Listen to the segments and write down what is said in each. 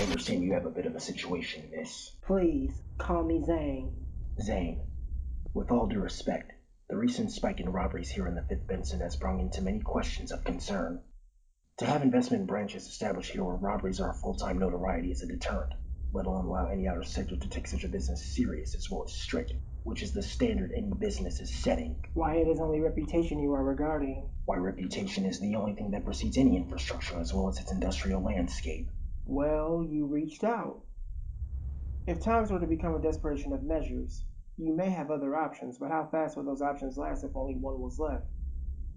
I understand you have a bit of a situation, miss. Please, call me Zane. Zane, with all due respect, the recent spike in robberies here in the 5th Benson has brought into many questions of concern. To have investment branches established here where robberies are a full-time notoriety is a deterrent, let alone allow any outer sector to take such a business serious as well as strict, which is the standard any business is setting. Why, it is only reputation you are regarding. Why, reputation is the only thing that precedes any infrastructure as well as its industrial landscape. Well, you reached out. If times were to become a desperation of measures, you may have other options, but how fast would those options last if only one was left?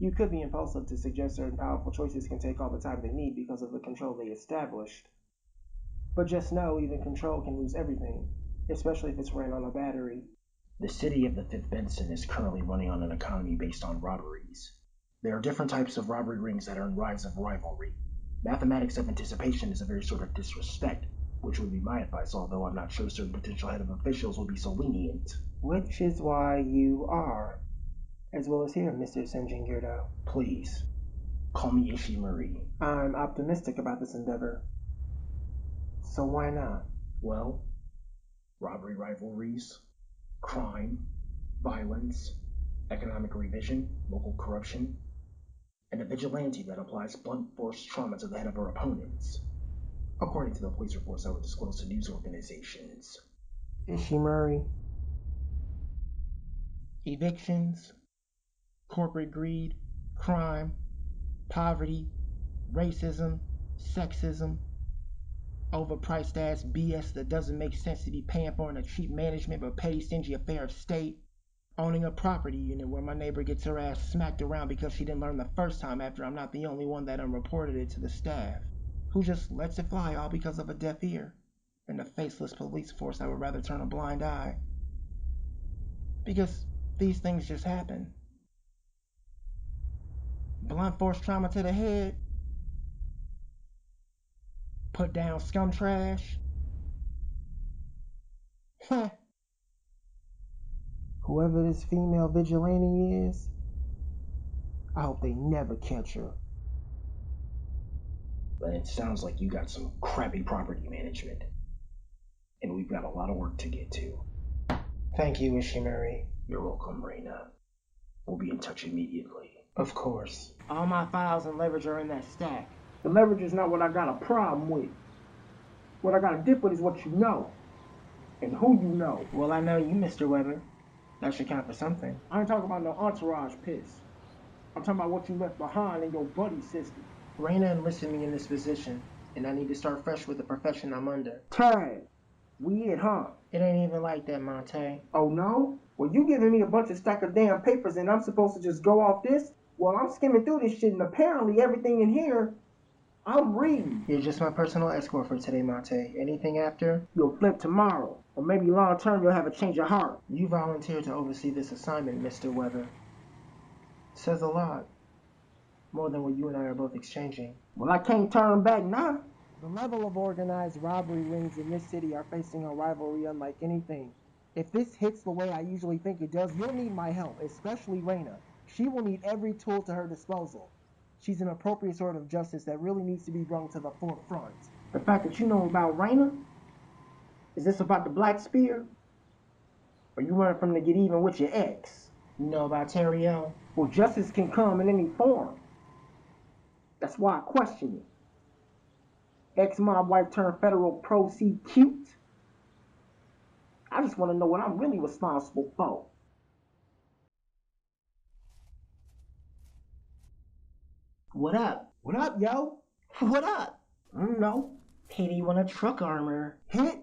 You could be impulsive to suggest certain powerful choices can take all the time they need because of the control they established. But just know, even control can lose everything, especially if it's ran on a battery. The city of the 5th Benson is currently running on an economy based on robberies. There are different types of robbery rings that earn rise of rivalry. Mathematics of anticipation is a very sort of disrespect, which would be my advice, although I'm not sure certain potential head of officials will be so lenient. Which is why you are, as well as here, Mr. Senjingirdo. Please, call me Ishimori. I'm optimistic about this endeavor. So why not? Well, robbery rivalries, crime, violence, economic revision, local corruption, and a vigilante that applies blunt force trauma to the head of her opponents, according to the police reports that were disclosed to news organizations. Ishimori. Evictions, corporate greed, crime, poverty, racism, sexism, overpriced ass BS that doesn't make sense to be paying for in a cheap management but petty stingy affair of state, owning a property unit where my neighbor gets her ass smacked around because she didn't learn the first time after I'm not the only one that unreported it to the staff, who just lets it fly all because of a deaf ear, and a faceless police force that would rather turn a blind eye. Because these things just happen. Blunt force trauma to the head, put down scum trash. Huh. Whoever this female vigilante is, I hope they never catch her. But it sounds like you got some crappy property management, and we've got a lot of work to get to. Thank you, Ishimori. You're welcome, Reina. We'll be in touch immediately. Of course. All my files and leverage are in that stack. The leverage is not what I got a problem with. What I got a dip with is what you know. And who you know. Well, I know you, Mr. Weber. That should count for something. I ain't talking about no entourage piss. I'm talking about what you left behind in your buddy system. Reina enlisted me in this position, and I need to start fresh with the profession I'm under. Tag. We it, huh? It ain't even like that, Monte. Oh, no? Well, you giving me a bunch of stack of damn papers and I'm supposed to just go off this? Well, I'm skimming through this shit and apparently everything in here, I'm reading. You're just my personal escort for today, Monte. Anything after? You'll flip tomorrow. Or maybe long term you'll have a change of heart. You volunteered to oversee this assignment, Mr. Weber. Says a lot. More than what you and I are both exchanging. Well, I can't turn back now. The level of organized robbery rings in this city are facing a rivalry unlike anything. If this hits the way I usually think it does, you'll need my help, especially Reina. She will need every tool to her disposal. She's an appropriate sort of justice that really needs to be brought to the forefront. The fact that you know about Reina? Is this about the Black Spear? Or you running from to get even with your ex? You know about Terriel? Well, justice can come in any form. That's why I question it. Ex-mob wife turned federal prosecute? I just want to know what I'm really responsible for. What up? What up, yo? What up? I don't know. Payday want a truck armor. Hit?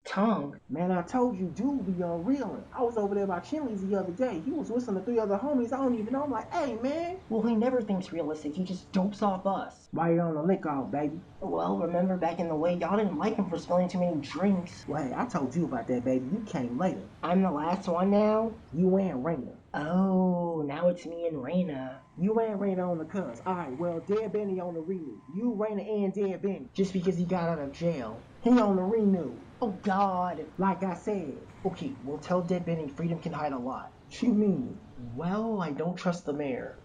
Tongue. Man, I told you, dude be unreeling. I was over there by Chinley's the other day. He was whistling to 3 other homies I don't even know. I'm like, hey, man. Well, he never thinks realistic. He just dopes off us. Why you on the lick off, baby? Well, remember back in the way, y'all didn't like him for spilling too many drinks. Well, hey, I told you about that, baby. You came later. I'm the last one now? You and Reina. Oh, now it's me and Reina. You and Reina on the cuz. Alright, well, Dead Benny on the renew. You, Reina, and Dead Benny. Just because he got out of jail. He on the renew. Oh, God. Like I said. Okay, well, tell Dead Benny freedom can hide a lot. What you mean? Well, I don't trust the mayor.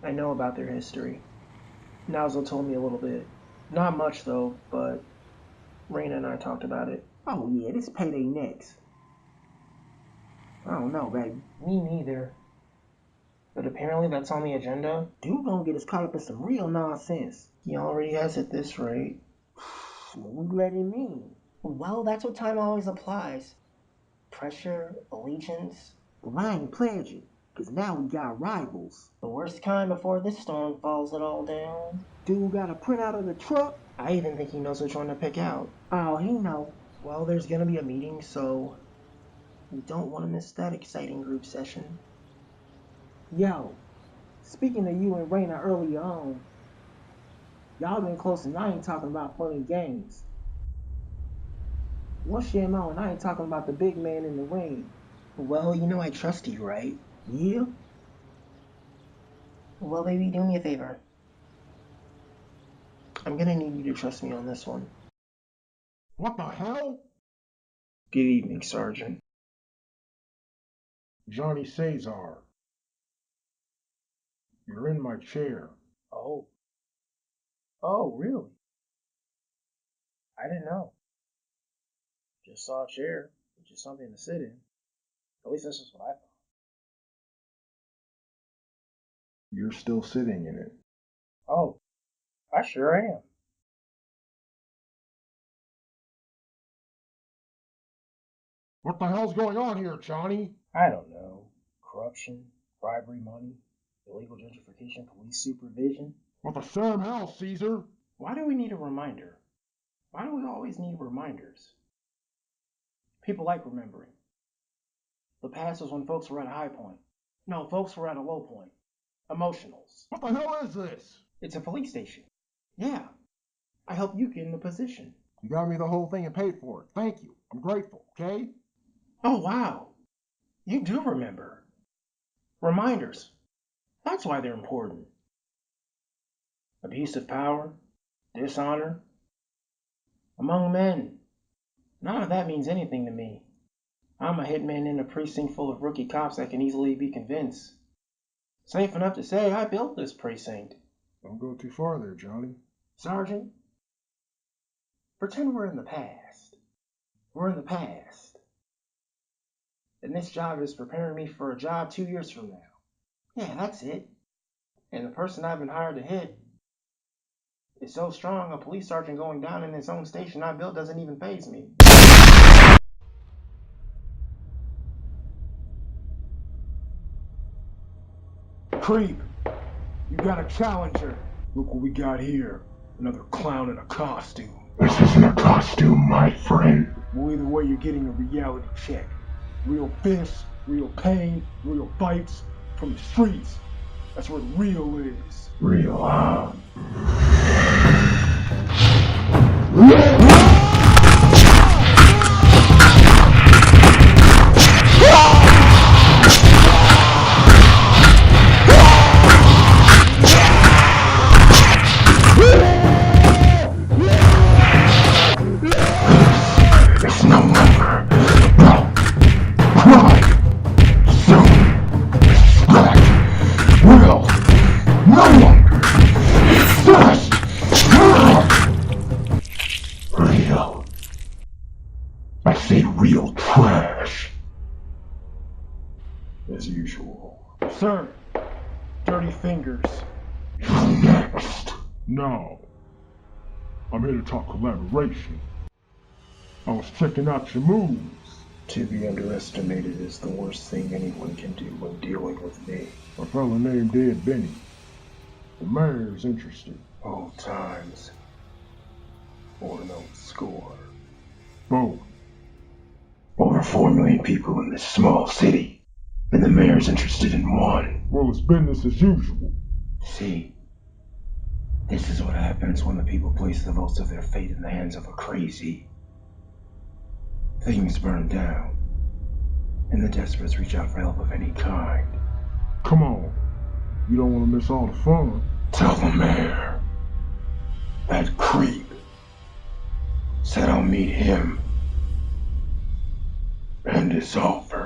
I know about their history. Nozzle told me a little bit. Not much, though, but Raina and I talked about it. Oh, yeah, this Payday next. I don't know, baby. Me neither. But apparently that's on the agenda. Dude gonna get us caught up in some real nonsense. He already has at this rate. What do you let him mean? Well, that's what time always applies. Pressure, allegiance. Well, I ain't pledging, because now we got rivals. The worst kind before this storm falls it all down. Dude got a printout of the truck. I even think he knows which one to pick out. Oh, he know. Well, there's gonna be a meeting, so we don't want to miss that exciting group session. Yo, speaking of you and Raina earlier on, y'all been close and I ain't talking about fun and games. What's your MO and I ain't talking about the big man in the ring. Well, you know I trust you, right? Yeah? Well, baby, do me a favor. I'm gonna need you to trust me on this one. What the hell? Good evening, Sergeant. Johnny Cesar. You're in my chair. Oh. Oh, really? I didn't know. Just saw a chair, which is something to sit in. At least that's just what I thought. You're still sitting in it. Oh, I sure am. What the hell's going on here, Johnny? I don't know. Corruption, bribery money, illegal gentrification, police supervision. What the Sam hell, Caesar? Why do we need a reminder? Why do we always need reminders? People like remembering. The past was when folks were at a high point. No, folks were at a low point. Emotionals. What the hell is this? It's a police station. Yeah. I helped you get in the position. You got me the whole thing and paid for it. Thank you. I'm grateful, okay? Oh, wow. You do remember. Reminders. That's why they're important. Abuse of power, dishonor. Among men. None of that means anything to me. I'm a hitman in a precinct full of rookie cops that can easily be convinced. Safe enough to say I built this precinct. Don't go too far there, Johnny. Sergeant, pretend we're in the past. We're in the past. And this job is preparing me for a job 2 years from now. Yeah, that's it. And the person I've been hired to hit is so strong, a police sergeant going down in his own station I built doesn't even faze me. Creep, you got a challenger. Look what we got here. Another clown in a costume. This isn't a costume, my friend. Well, either way, you're getting a reality check. Real fists, real pain, real fights from the streets. That's what real is. Real, It's no longer pride. Soon, respect will no longer exist. Real. I say real trash. As usual. Sir, dirty fingers. You're next. No. I'm here to talk collaboration. I was checking out your moves. To be underestimated is the worst thing anyone can do when dealing with me. A fella named Dead Benny. The mayor's interested. Old times. Or an old score. Both. Over 4 million people in this small city, and the mayor's interested in one. Well, it's business as usual. See, this is what happens when the people place the votes of their fate in the hands of a crazy. Things burn down, and the desperates reach out for help of any kind. Come on. You don't want to miss all the fun. Tell the mayor. That creep said I'll meet him and his offer.